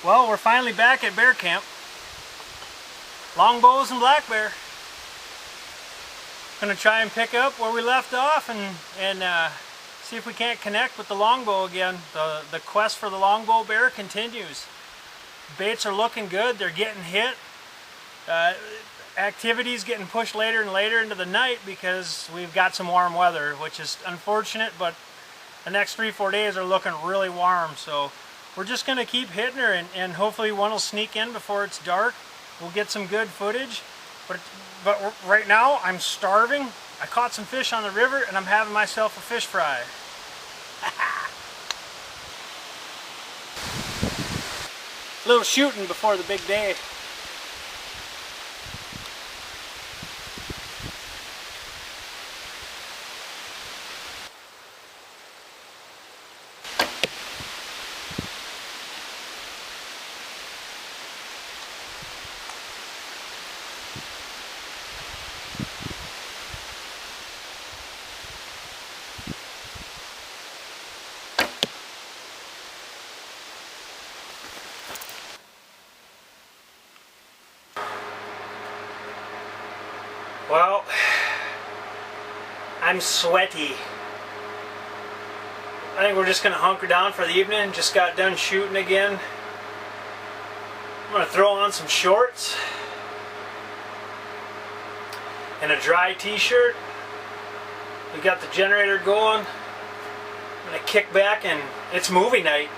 Well, we're finally back at bear camp. Longbows and black bear. Gonna try and pick up where we left off and see if we can't connect with the longbow again. The quest for the longbow bear continues. Baits are looking good. They're getting hit. Activity's getting pushed later and later into the night because we've got some warm weather, which is unfortunate, but the next 3-4 days are looking really warm. So we're just going to keep hitting her, and hopefully one will sneak in before it's dark. We'll get some good footage. But right now, I'm starving. I caught some fish on the river, and I'm having myself a fish fry. A little shooting before the big day. Well, I'm sweaty. I think we're just going to hunker down for the evening. Just got done shooting again. I'm going to throw on some shorts and a dry t-shirt. We got the generator going. I'm going to kick back, and it's movie night.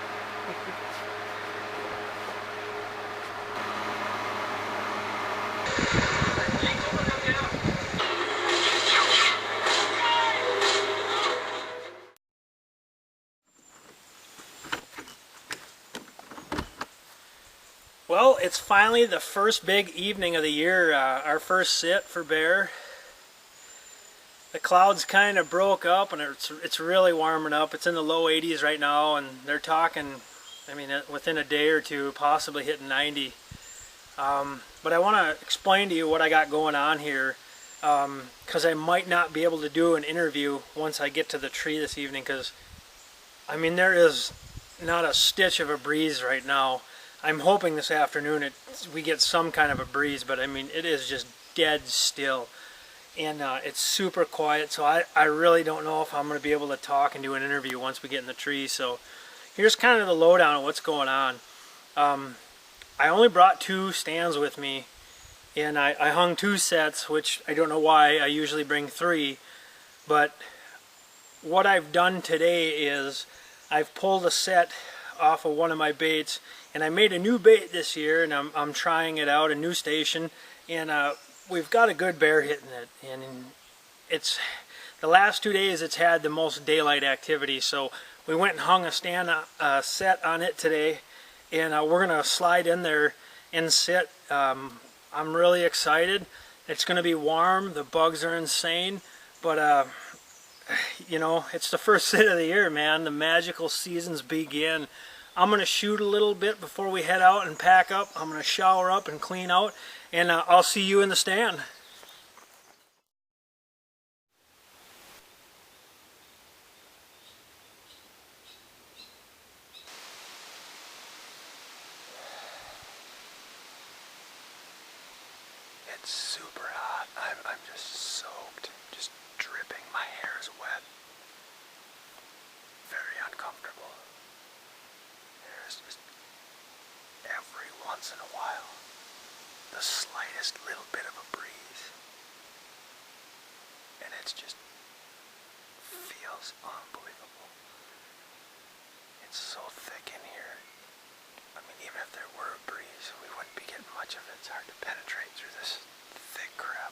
Well, it's finally the first big evening of the year, our first sit for bear. The clouds kind of broke up, and it's really warming up. It's in the low 80s right now, and they're talking, I mean, within a day or two, possibly hitting 90. But I want to explain to you what I got going on here, because I might not be able to do an interview once I get to the tree this evening, because, I mean, there is not a stitch of a breeze right now. I'm hoping this afternoon we get some kind of a breeze, but I mean, it is just dead still. And it's super quiet, so I really don't know if I'm going to be able to talk and do an interview once we get in the tree. So here's kind of the lowdown of what's going on. I only brought 2 stands with me, and I hung 2 sets, which I don't know why. I usually bring 3. But what I've done today is I've pulled a set off of one of my baits, and I made a new bait this year, and I'm trying it out, a new station, and we've got a good bear hitting it, and it's the last 2 days it's had the most daylight activity. So we went and hung a stand set on it today, and we're gonna slide in there and sit. I'm really excited. It's gonna be warm. The bugs are insane, but you know, it's the first sit of the year, man. The magical seasons begin. I'm going to shoot a little bit before we head out and pack up. I'm going to shower up and clean out, and I'll see you in the stand. It's super hot. I'm just soaked, just dripping. My hair is wet. Very uncomfortable. There's just every once in a while the slightest little bit of a breeze, and it just feels unbelievable. It's so thick in here. I mean, even if there were a breeze, we wouldn't be getting much of it. It's hard to penetrate through this thick crap.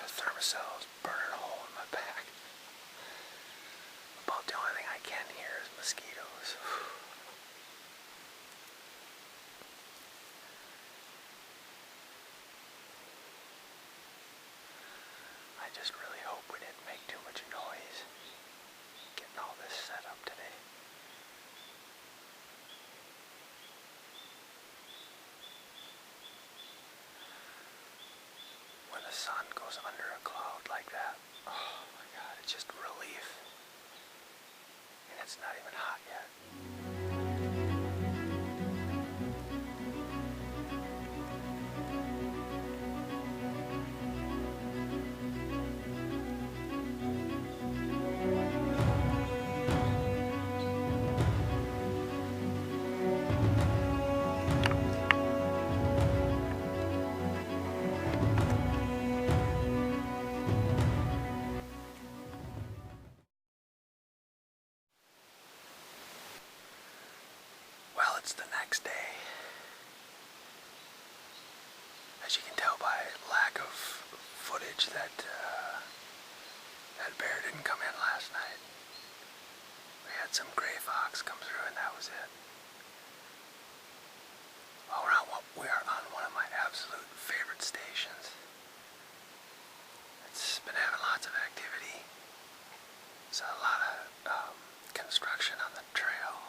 Thermocells burning a hole in my back. About the only thing I can hear is mosquitoes. I just really hope we didn't make too much noise getting all this set up today. When the sun goes under a cloud like that, oh my God, it's just relief. And it's not even hot yet. Well, it's the next day. As you can tell by lack of footage that that bear didn't come in last night. We had some gray fox come through and that was it. Well, we are on one of my absolute favorite stations. It's been having lots of activity. There's a lot of construction on the trail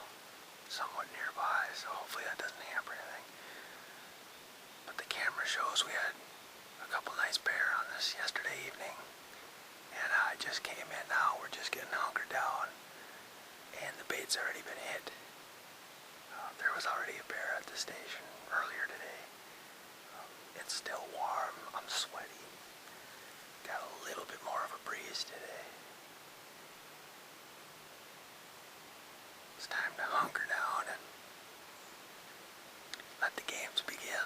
somewhat nearby, so hopefully that doesn't hamper anything. But the camera shows we had a couple nice bear on this yesterday evening, and I just came in now. We're just getting hunkered down, and the bait's already been hit. There was already a bear at the station earlier today. It's still warm. I'm sweaty. Got a little bit more of a breeze today. It's time to hunker down and let the games begin.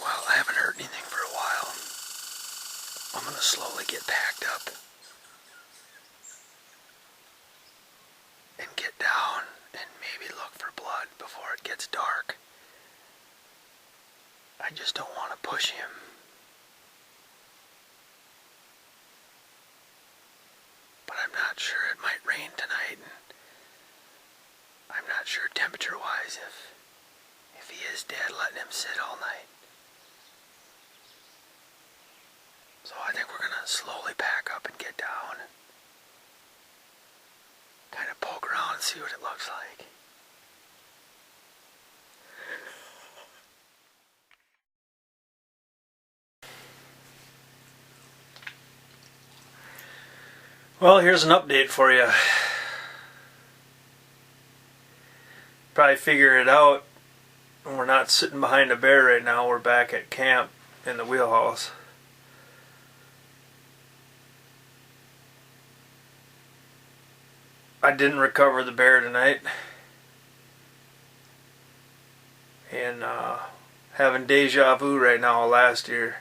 Well, I haven't heard anything for a while. I'm going to slowly get packed up and get down and maybe look for blood before it gets dark. I just don't want to push him. But I'm not sure. It might rain tonight, and I'm not sure temperature-wise if he is dead, letting him sit all night. So I think we're going to slowly pack up and get down and kind of poke around and see what it looks like. Well, here's an update for you. Probably figure it out. We're not sitting behind a bear right now. We're back at camp in the wheelhouse. I didn't recover the bear tonight, and having deja vu right now of last year.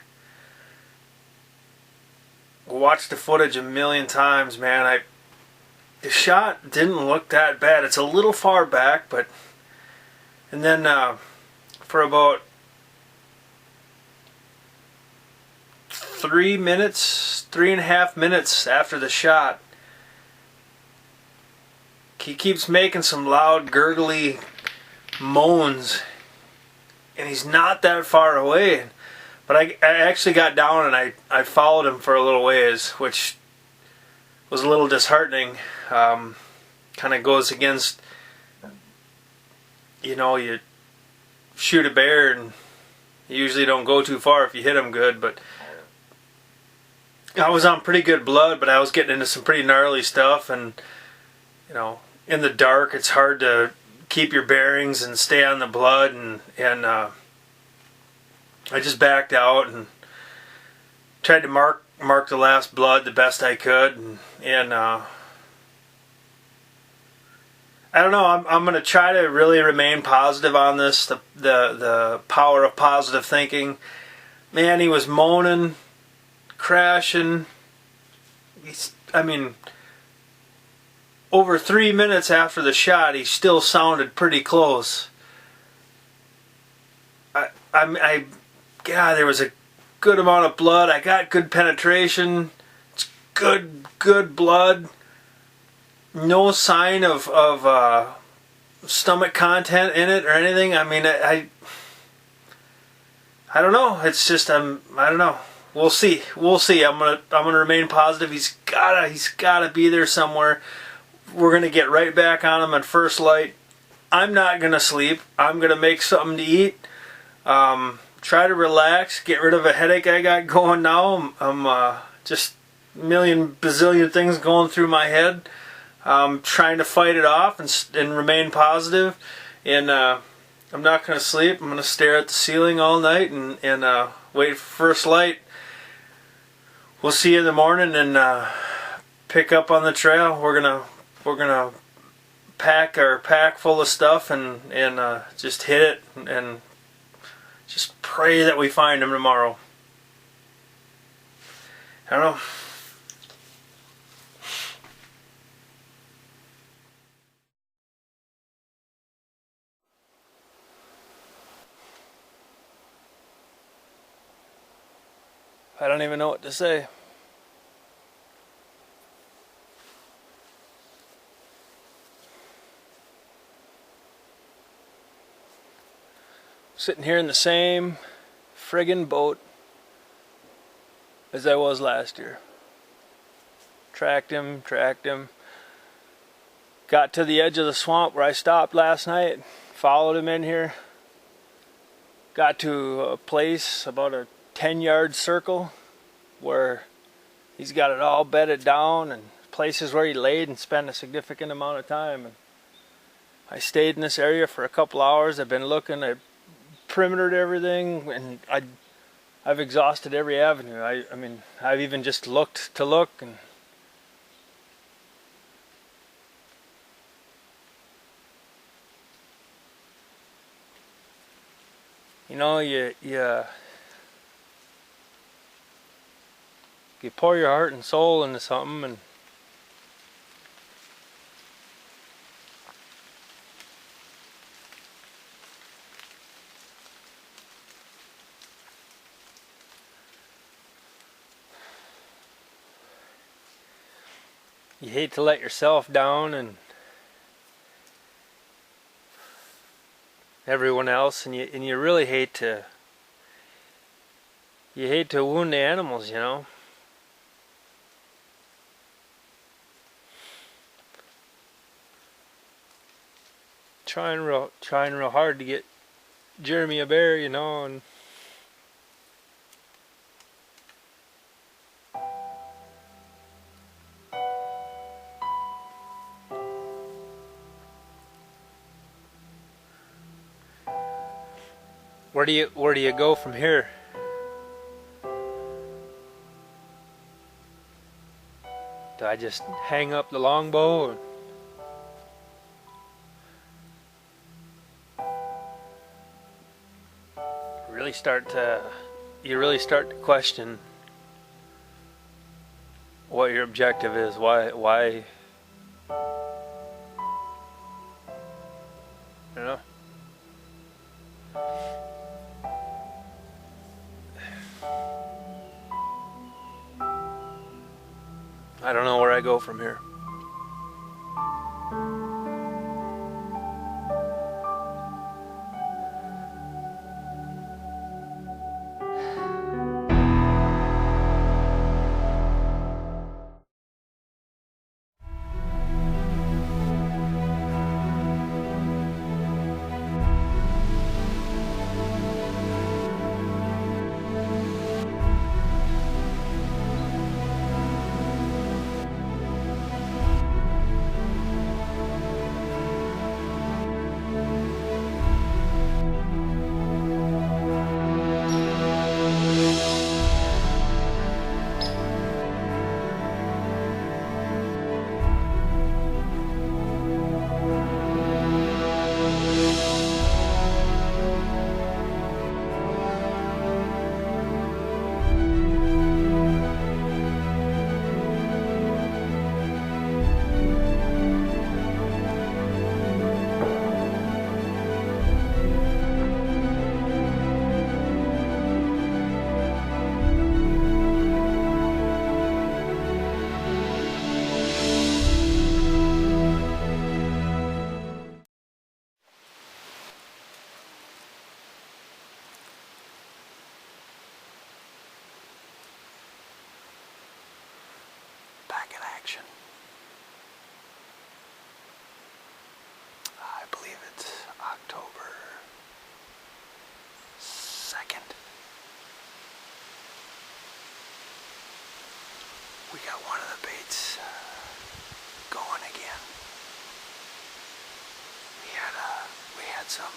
Watched the footage a million times, man. The shot didn't look that bad. It's a little far back, but and then for about 3.5 minutes after the shot, he keeps making some loud gurgly moans, and he's not that far away. But I actually got down and I followed him for a little ways, which was a little disheartening. kind of goes against, you know, you shoot a bear and you usually don't go too far if you hit them good, but I was on pretty good blood, but I was getting into some pretty gnarly stuff, and you know, in the dark it's hard to keep your bearings and stay on the blood, and I just backed out and tried to mark the last blood the best I could, and I don't know. I'm going to try to really remain positive on this. The power of positive thinking. Man, he was moaning, crashing. I mean, over 3 minutes after the shot, he still sounded pretty close. God, there was a good amount of blood. I got good penetration. It's good blood. No sign of stomach content in it or anything. I mean, I don't know. It's just I don't know. We'll see. I'm gonna remain positive. He's gotta be there somewhere. We're gonna get right back on him at first light. I'm not gonna sleep. I'm gonna make something to eat. Try to relax. Get rid of a headache I got going now. I'm just a million bazillion things going through my head. Trying to fight it off and remain positive, and I'm not going to sleep. I'm going to stare at the ceiling all night and wait for first light. We'll see you in the morning and pick up on the trail. We're gonna pack our pack full of stuff and just hit it and just pray that we find him tomorrow. I don't know. I don't even know what to say. Sitting here in the same friggin' boat as I was last year. Tracked him. Got to the edge of the swamp where I stopped last night. Followed him in here. Got to a place about a 10-yard circle where he's got it all bedded down and places where he laid and spent a significant amount of time. And I stayed in this area for a couple hours. I've been looking at perimetered everything, and I've exhausted every avenue. I mean, I've even just looked to look, and you know, you pour your heart and soul into something, and you hate to let yourself down and everyone else, and you really hate to wound the animals, you know. Trying real hard to get Jeremy a bear, you know, and where do you go from here? Do I just hang up the longbow? Or you really start to question what your objective is. Why you know? I don't know where I go from here. got one of the baits going again. We had some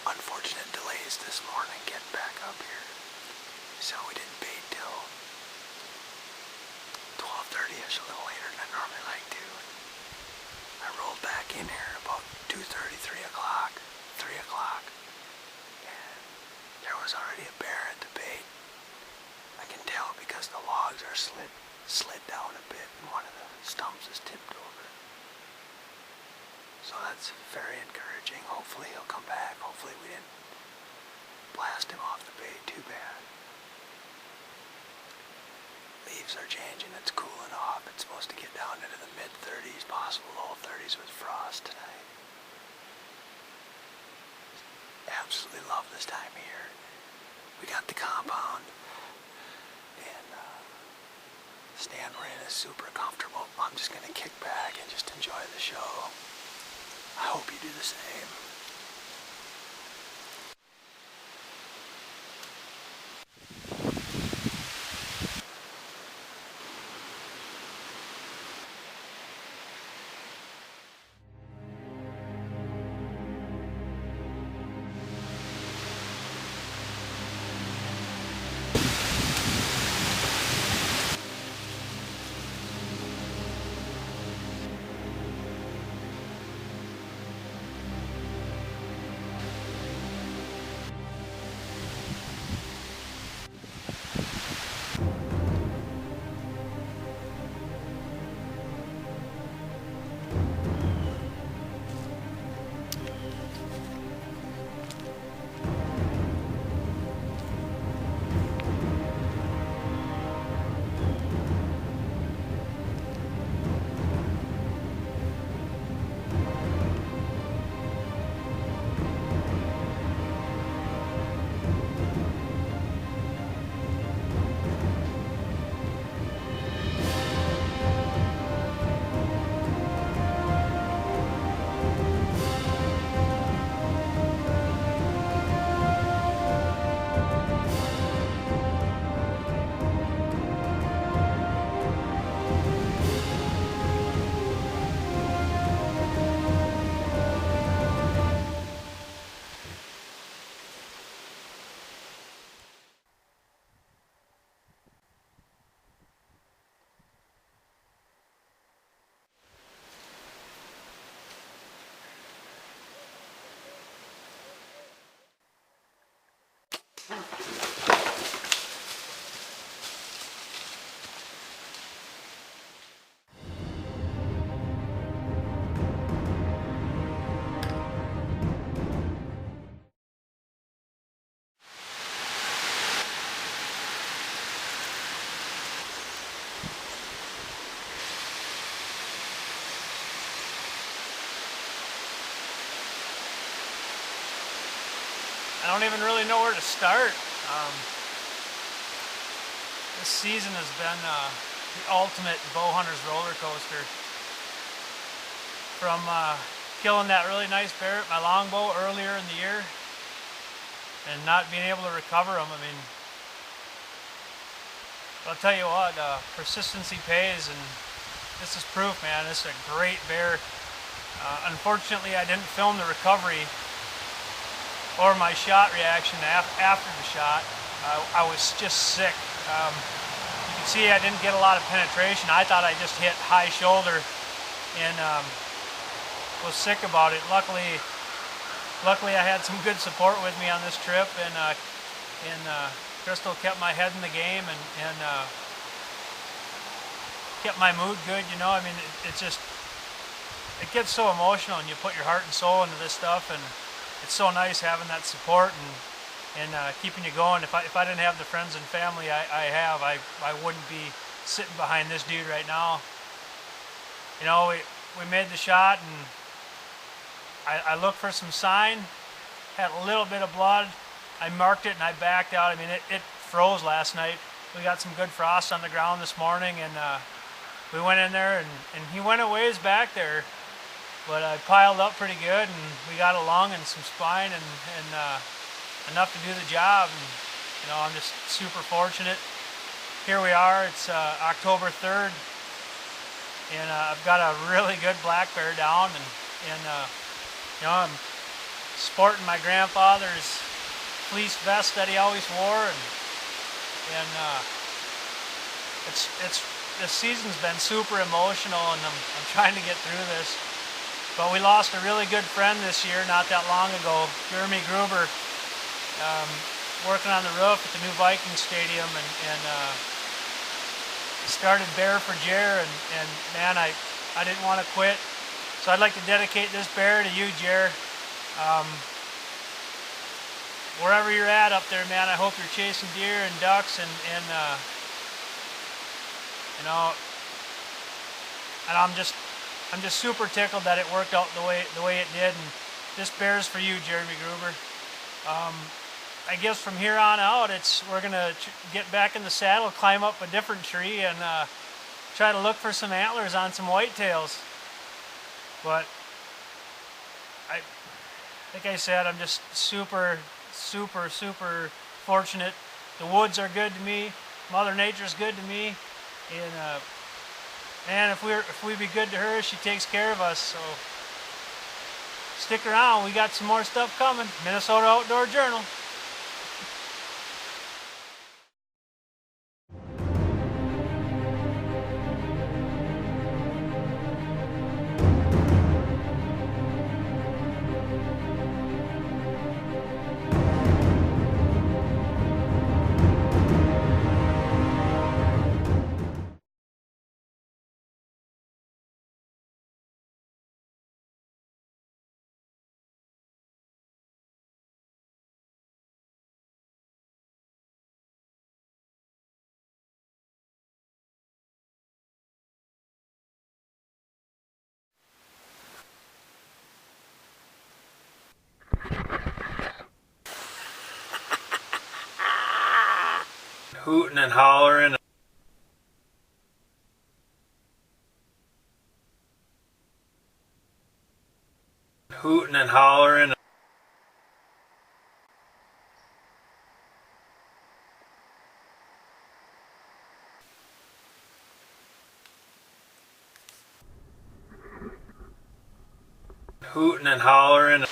unfortunate delays this morning getting back up here, so we didn't bait till 12:30ish, a little later than I normally like to. I rolled back in here about 2:30, 3 o'clock, and there was already a bear at the bait. I can tell because the logs are slid down a bit and one of the stumps is tipped over. So that's very encouraging. Hopefully he'll come back. Hopefully we didn't blast him off the bait too bad. Leaves are changing. It's cooling off. It's supposed to get down into the mid-30s, possible low 30s with frost tonight. Absolutely love this time of year. We got the compound, and stand we're in is super comfortable. I'm just going to kick back and just enjoy the show. I hope you do the same. I don't even really know where to start. This season has been the ultimate bow hunter's roller coaster. From killing that really nice bear at my longbow earlier in the year and not being able to recover them. I mean, I'll tell you what, persistency pays, and this is proof, man. This is a great bear. Unfortunately, I didn't film the recovery or my shot reaction after the shot. I was just sick. You can see I didn't get a lot of penetration. I thought I just hit high shoulder and was sick about it. Luckily I had some good support with me on this trip, and Crystal kept my head in the game and kept my mood good. You know, I mean, it gets so emotional, and you put your heart and soul into this stuff, and it's so nice having that support and keeping you going. If I didn't have the friends and family I have, I wouldn't be sitting behind this dude right now. You know, we made the shot, and I looked for some sign, had a little bit of blood. I marked it and I backed out. I mean, it froze last night. We got some good frost on the ground this morning, and we went in there, and he went a ways back there, but I piled up pretty good, and we got a lung and some spine and enough to do the job. And you know, I'm just super fortunate. here we are. It's October 3rd, and I've got a really good black bear down, and you know, I'm sporting my grandfather's fleece vest that he always wore, and this season's been super emotional, and I'm trying to get through this. But we lost a really good friend this year, not that long ago, Jeremy Gruber, working on the roof at the new Viking Stadium, and started Bear for Jer, and man, I didn't want to quit. So I'd like to dedicate this bear to you, Jer. Wherever you're at up there, man, I hope you're chasing deer and ducks, and you know, and I'm just super tickled that it worked out the way it did, and this bear's for you, Jeremy Gruber. I guess from here on out, we're gonna get back in the saddle, climb up a different tree, and try to look for some antlers on some whitetails. But like I said, I'm just super fortunate. The woods are good to me. Mother Nature's good to me, and man, if we be good to her, she takes care of us. So stick around. We got some more stuff coming. Minnesota Outdoor Journal. Hooting and hollering. Hooting and hollering. Hooting and hollering.